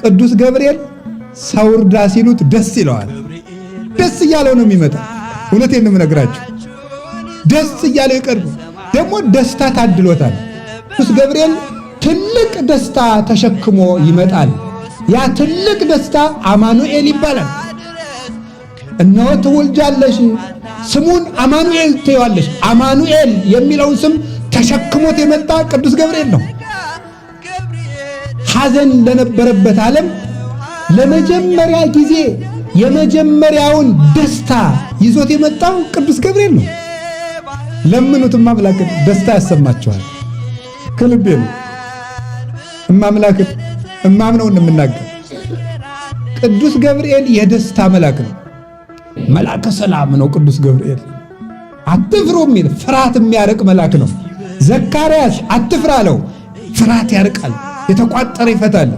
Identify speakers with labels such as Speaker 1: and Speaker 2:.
Speaker 1: ቅዱስ ገብርኤል ሰው እርዳ ሲሉት ደስ ይለዋል። ደስ እያለው ነው የሚመጣ። እውነቴን ነው የምነግራችሁ። ደስ እያለው ይቀርብ። ደግሞ ደስታ ታድሎታል። ቅዱስ ገብርኤል ትልቅ ደስታ ተሸክሞ ይመጣል። ያ ትልቅ ደስታ አማኑኤል ይባላል። እነሆ ትወልጃለሽ፣ ስሙን አማኑኤል ትይዋለሽ። አማኑኤል የሚለውን ስም ተሸክሞት የመጣ ቅዱስ ገብርኤል ነው። ሐዘን ለነበረበት ዓለም ለመጀመሪያ ጊዜ የመጀመሪያውን ደስታ ይዞት የመጣው ቅዱስ ገብርኤል ነው። ለምኑትም አምላክን ደስታ ያሰማቸዋል። ከልቤ ነው እማምላክን እማምነውን የምናገር። ቅዱስ ገብርኤል የደስታ መልአክ ነው። መልአከ ሰላም ነው ቅዱስ ገብርኤል። አትፍሩ የሚል ፍርሃት የሚያርቅ መልአክ ነው። ዘካርያስ አትፍራ አለው። ፍርሃት ያርቃል፣ የተቋጠረ ይፈታል።